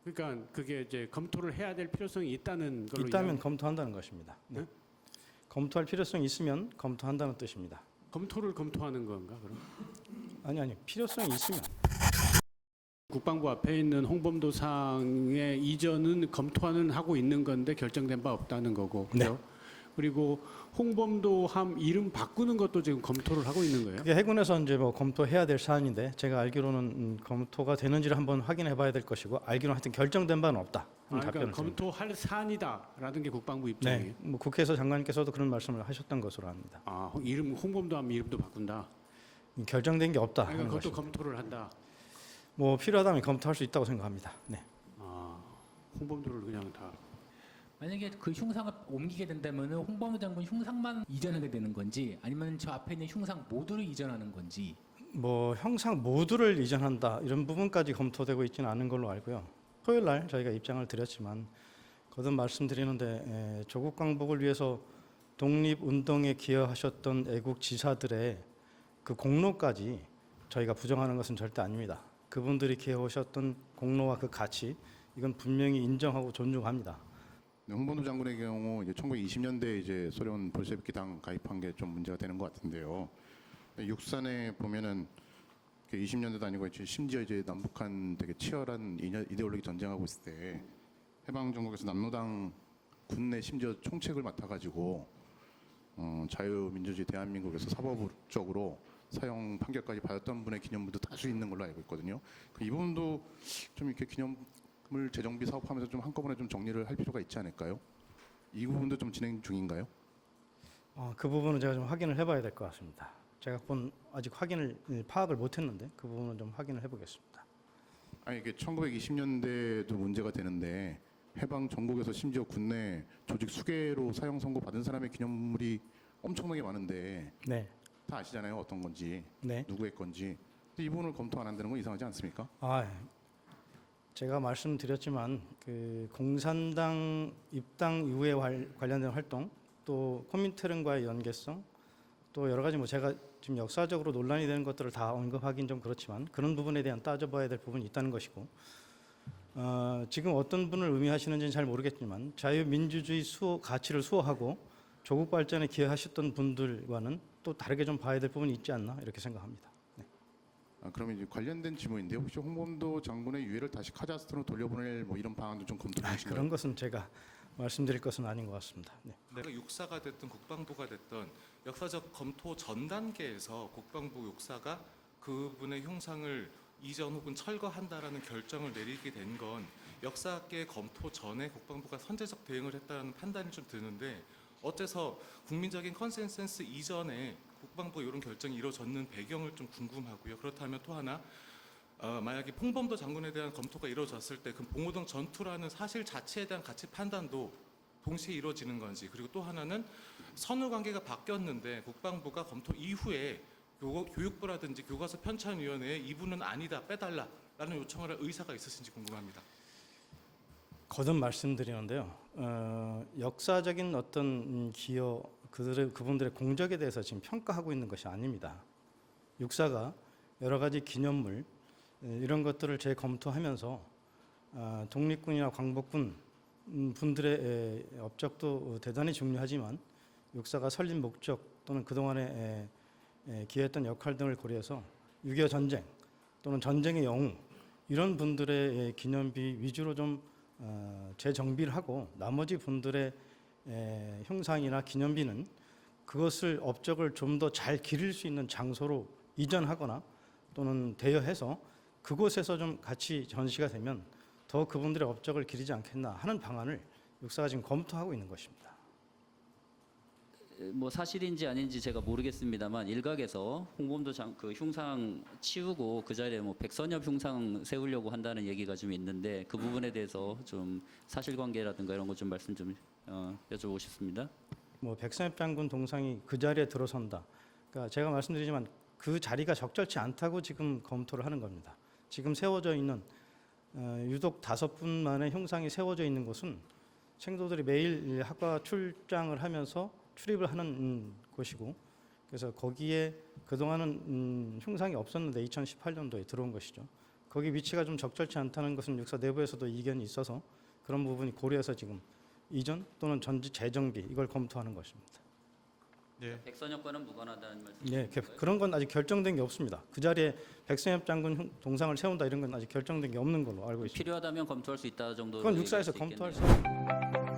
그러니까 그게 이제 검토를 해야 될 필요성이 있다는 걸로 있다면 검토한다는 것입니다. 네. 네? 검토할 필요성이 있으면 검토한다는 뜻입니다. 검토를 검토하는 건가 그럼? 아니 필요성이 있으면. 국방부 앞에 있는 홍범도상의 이전은 검토는 하고 있는 건데 결정된 바 없다는 거고, 그죠? 네. 그리고 홍범도함 이름 바꾸는 것도 지금 검토를 하고 있는 거예요. 그게 해군에서 이제 뭐 검토해야 될 사안인데 제가 알기로는 검토가 되는지를 한번 확인해봐야 될 것이고 알기로는 하여튼 결정된 바는 없다. 그러니까 검토할 사안이다라는 게 국방부 입장이에요. 네, 뭐 국회에서 장관님께서도 그런 말씀을 하셨던 것으로 압니다. 이름 홍범도함 이름도 바꾼다. 결정된 게 없다. 그러니까 하는 그것도 것입니다. 검토를 한다. 뭐 필요하다면 검토할 수 있다고 생각합니다. 네. 홍범도를 그냥 다. 만약에 그 흉상을 옮기게 된다면 홍범도 장군 흉상만 이전하게 되는 건지 아니면 저 앞에 있는 흉상 모두를 이전하는 건지. 뭐 형상 모두를 이전한다 이런 부분까지 검토되고 있지는 않은 걸로 알고요. 토요일 날 저희가 입장을 드렸지만 거듭 말씀드리는데 조국 강복을 위해서 독립운동에 기여하셨던 애국 지사들의 그 공로까지 저희가 부정하는 것은 절대 아닙니다. 그분들이 기여하셨던 공로와 그 가치 이건 분명히 인정하고 존중합니다. 홍범도 장군의 경우 이제 1920년대 이제 소련 볼셰비키 당 가입한 게 좀 문제가 되는 것 같은데요. 육산에 보면은 20년대도 아니고 심지어 이제 남북한 되게 치열한 이데올로기 전쟁하고 있을 때 해방 정국에서 남로당 군내 심지어 총책을 맡아가지고 자유민주주의 대한민국에서 사법적으로 사형 판결까지 받았던 분의 기념물도 다수 있는 걸로 알고 있거든요. 이 부분도 좀 이렇게 기념물 재정비 사업하면서 좀 한꺼번에 좀 정리를 할 필요가 있지 않을까요? 이 부분도 좀 진행 중인가요? 그 부분은 제가 좀 확인을 해봐야 될 것 같습니다. 제가 아직 파악을 못했는데 그 부분은 좀 확인을 해보겠습니다. 아니 이게 1920년대도 문제가 되는데 해방 전국에서 심지어 군내 조직 수괴로 사형 선고 받은 사람의 기념물이 엄청나게 많은데 네. 다 아시잖아요 어떤 건지 네. 누구의 건지. 근데 이 부분을 검토 안 한다는 건 이상하지 않습니까? 제가 말씀드렸지만 그 공산당 입당 이후에 관련된 활동 또 코민테른과의 연계성 또 여러 가지 뭐 제가 지금 역사적으로 논란이 되는 것들을 다 언급하긴 좀 그렇지만 그런 부분에 대한 따져봐야 될 부분이 있다는 것이고 지금 어떤 분을 의미하시는지는 잘 모르겠지만 자유민주주의 가치를 수호하고 조국 발전에 기여하셨던 분들과는 또 다르게 좀 봐야 될 부분이 있지 않나 이렇게 생각합니다. 네. 그러면 이제 관련된 질문인데 혹시 홍범도 장군의 유해를 다시 카자흐스탄으로 돌려보낼 뭐 이런 방안도 좀 검토 중이신가요? 그런 것은 제가 말씀드릴 것은 아닌 것 같습니다. 네. 육사가 됐든 국방부가 됐든 역사적 검토 전 단계에서 국방부 육사가 그분의 흉상을 이전 혹은 철거한다라는 결정을 내리게 된 건 역사계 검토 전에 국방부가 선제적 대응을 했다는 판단이 좀 드는데 어째서 국민적인 컨센서스 이전에 국방부가 이런 결정이 이루어졌는 배경을 좀 궁금하고요. 그렇다면 또 하나 만약에 홍범도 장군에 대한 검토가 이루어졌을 때 그 봉오동 전투라는 사실 자체에 대한 가치 판단도 동시에 이루어지는 건지 그리고 또 하나는 선후 관계가 바뀌었는데 국방부가 검토 이후에 교육부라든지 교과서 편찬위원회에 이분은 아니다 빼달라라는 요청을 할 의사가 있으신지 궁금합니다. 거듭 말씀드리는데요. 역사적인 어떤 기여 그분들의 공적에 대해서 지금 평가하고 있는 것이 아닙니다. 육사가 여러 가지 기념물 이런 것들을 재검토하면서 독립군이나 광복군 분들의 업적도 대단히 중요하지만 육사가 설립 목적 또는 그동안에 기여했던 역할 등을 고려해서 6.25 전쟁 또는 전쟁의 영웅 이런 분들의 기념비 위주로 좀 재정비를 하고 나머지 분들의 형상이나 기념비는 그것을 업적을 좀 더 잘 기릴 수 있는 장소로 이전하거나 또는 대여해서 그곳에서 좀 같이 전시가 되면 더 그분들의 업적을 기리지 않겠나 하는 방안을 육사가 지금 검토하고 있는 것입니다. 뭐 사실인지 아닌지 제가 모르겠습니다만 일각에서 홍범도 그 흉상 치우고 그 자리에 뭐 백선엽 흉상 세우려고 한다는 얘기가 좀 있는데 그 부분에 대해서 좀 사실관계라든가 이런 거 좀 말씀 좀 여쭤보고 싶습니다. 뭐 백선엽 장군 동상이 그 자리에 들어선다. 그러니까 제가 말씀드리지만 그 자리가 적절치 않다고 지금 검토를 하는 겁니다. 지금 세워져 있는 유독 5분만의 형상이 세워져 있는 곳은 생도들이 매일 학과 출장을 하면서 출입을 하는 곳이고 그래서 거기에 그동안은 흉상이 없었는데 2018년도에 들어온 것이죠. 거기 위치가 좀 적절치 않다는 것은 육사 내부에서도 이견이 있어서 그런 부분이 고려해서 지금 이전 또는 전지 재정비 이걸 검토하는 것입니다. 예. 백선엽과는 무관하다는 말씀. 예, 그런 건 아직 결정된 게 없습니다. 그 자리에 백선엽 장군 동상을 세운다 이런 건 아직 결정된 게 없는 걸로 알고 있습니다. 필요하다면 검토할 수 있다 정도로. 그건 육사에서 얘기할 수 검토할 있겠네요. 수